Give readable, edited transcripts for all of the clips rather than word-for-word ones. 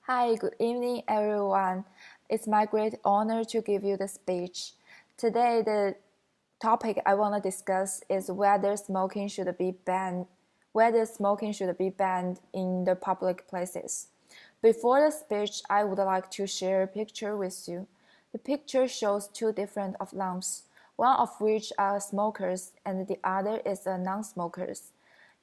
Hi, good evening, everyone. It's my great honor to give you the speech. Today, the topic I want to discuss is whether smoking should be banned. Whether smoking should be banned in the public places. Before the speech, I would like to share a picture with you. The picture shows two different of lamps, one of which are smokers and the other is a non-smokers.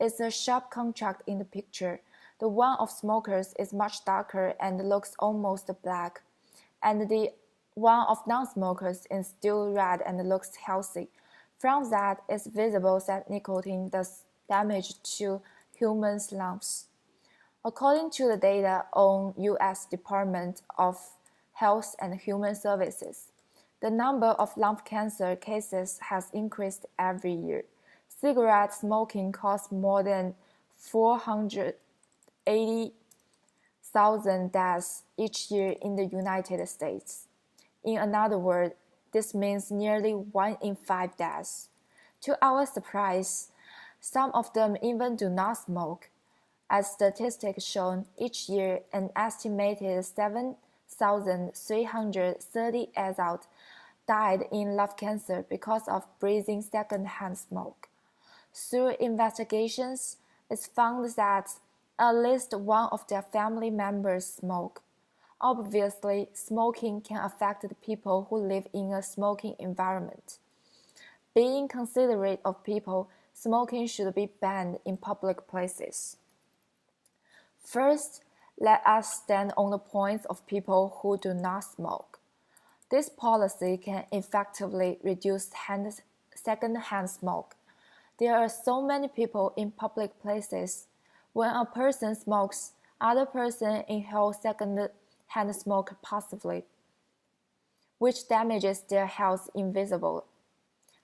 It's a sharp contrast in the picture. The one of smokers is much darker and looks almost black, and the one of non-smokers is still red and looks healthy. From that, it's visible that nicotine does damage to human lungs. According to the data on U.S. Department of Health and Human Services, the number of lung cancer cases has increased every year. Cigarette smoking causes more than 480,000 deaths each year in the United States. In another word, this means nearly 1 in 5 deaths. To our surprise, some of them even do not smoke. As statistics show, each year an estimated 7,330 adults died in lung cancer because of breathing secondhand smoke. Through investigations, it's found that at least one of their family members smoke. Obviously, smoking can affect the people who live in a smoking environment. Being considerate of people, smoking should be banned in public places. First, let us stand on the points of people who do not smoke. This policy can effectively reduce second-hand smoke. There are so many people in public places. When a person smokes, other person inhale second-hand smoke passively, which damages their health invisibly.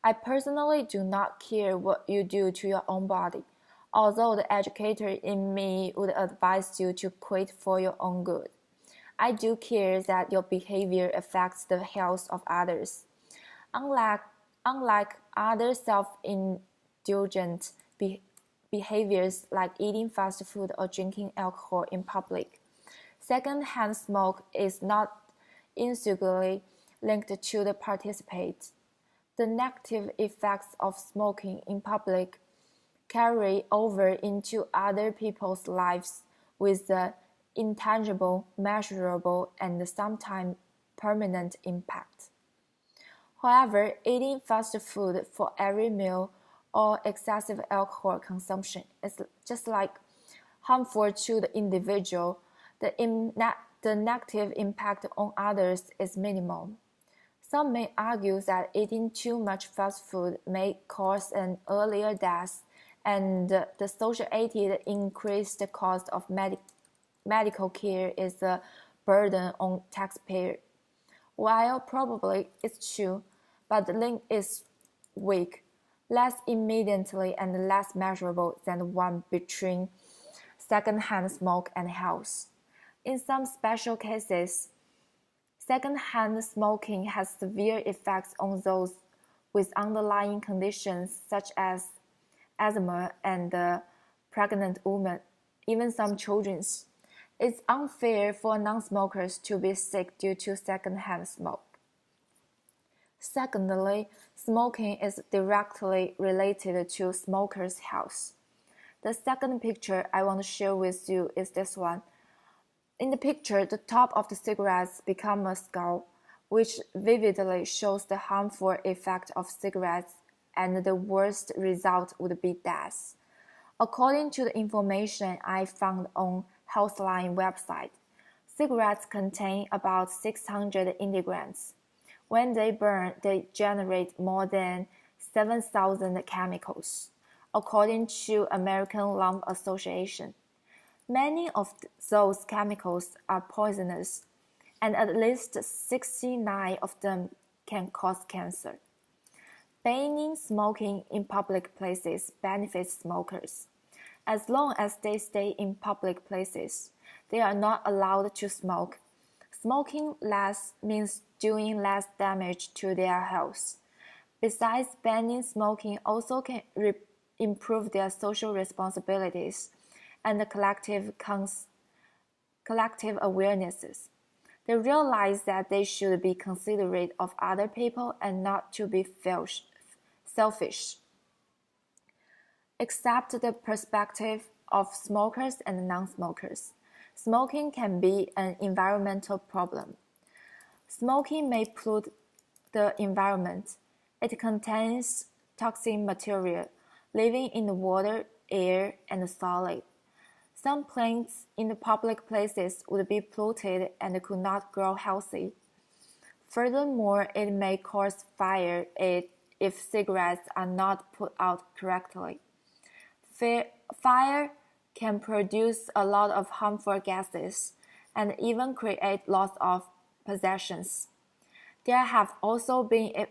I personally do not care what you do to your own body, although the educator in me would advise you to quit for your own good. I do care that your behavior affects the health of others. Unlike other self-indulgent behaviors like eating fast food or drinking alcohol in public, second-hand smoke is not inseparably linked to the participant. The negative effects of smoking in public carry over into other people's lives with the intangible, measurable, and sometimes permanent impact. However, eating fast food for every meal or excessive alcohol consumption is just like harmful to the individual. The negative impact on others is minimal. Some may argue that eating too much fast food may cause an earlier death and the associated increased cost of medical care is a burden on taxpayers. While probably it's true, but the link is weak, less immediately and less measurable than the one between secondhand smoke and health. In some special cases, secondhand smoking has severe effects on those with underlying conditions such as asthma and pregnant women, even some children. It's unfair for non-smokers to be sick due to secondhand smoke. Secondly, smoking is directly related to smokers' health. The second picture I want to share with you is this one. In the picture, the top of the cigarettes become a skull, which vividly shows the harmful effect of cigarettes, and the worst result would be death. According to the information I found on Healthline website, cigarettes contain about 600 milligrams. When they burn, they generate more than 7,000 chemicals, according to American Lung Association. Many of those chemicals are poisonous, and at least 69 of them can cause cancer. Banning smoking in public places benefits smokers. As long as they stay in public places, they are not allowed to smoke. Smoking less means doing less damage to their health. Besides, banning smoking also can improve their social responsibilities and the collective collective awarenesses. They realize that they should be considerate of other people and not to be selfish. Accept the perspective of smokers and non-smokers. Smoking can be an environmental problem. Smoking may pollute the environment. It contains toxic material living in the water, air, and solid. Some plants in the public places would be polluted and could not grow healthy. Furthermore, it may cause fire if cigarettes are not put out correctly. Fire can produce a lot of harmful gases and even create loss of possessions. There have also been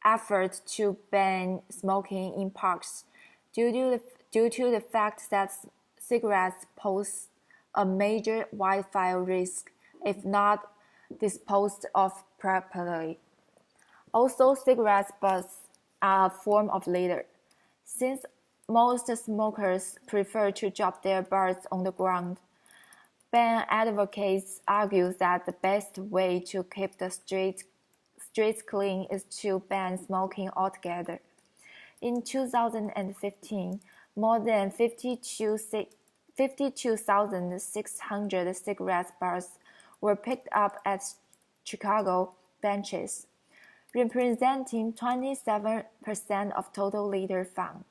efforts to ban smoking in parks due to the fact that cigarettes pose a major wildfire risk if not disposed of properly. Also, cigarette butts are a form of litter. Since most smokers prefer to drop their butts on the ground, ban advocates argue that the best way to keep the streets clean is to ban smoking altogether. In 2015, more than 52,600 cigarette butts were picked up at Chicago benches, representing 27% of total litter found.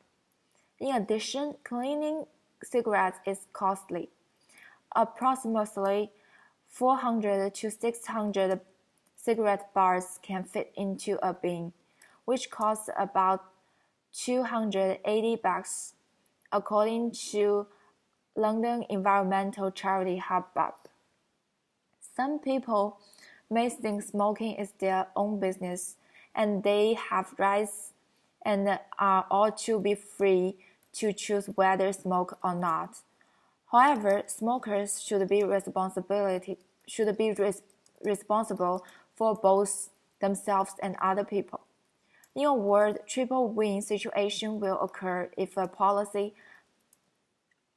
In addition, cleaning cigarettes is costly. Approximately 400 to 600 cigarette butts can fit into a bin, which costs about $280, according to London environmental charity Hubbub. Some people may think smoking is their own business, and they have rights and are ought to be free to choose whether smoke or not. However, smokers should be responsible for both themselves and other people. In a word, triple win situation will occur if a policy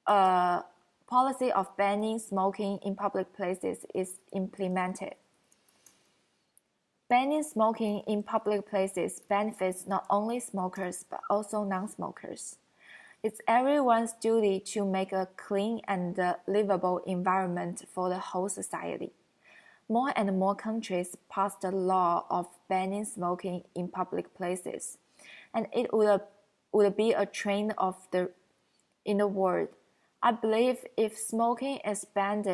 of banning smoking in public places is implemented. Banning smoking in public places benefits not only smokers but also non-smokers. It's everyone's duty to make a clean and livable environment for the whole society. More and more countries passed the law of banning smoking in public places, and it would be a trend in the world. I believe if smoking is banned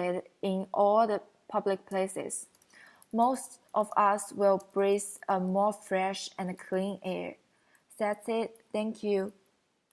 in all the public places, most of us will breathe a more fresh and clean air. That's it. Thank you.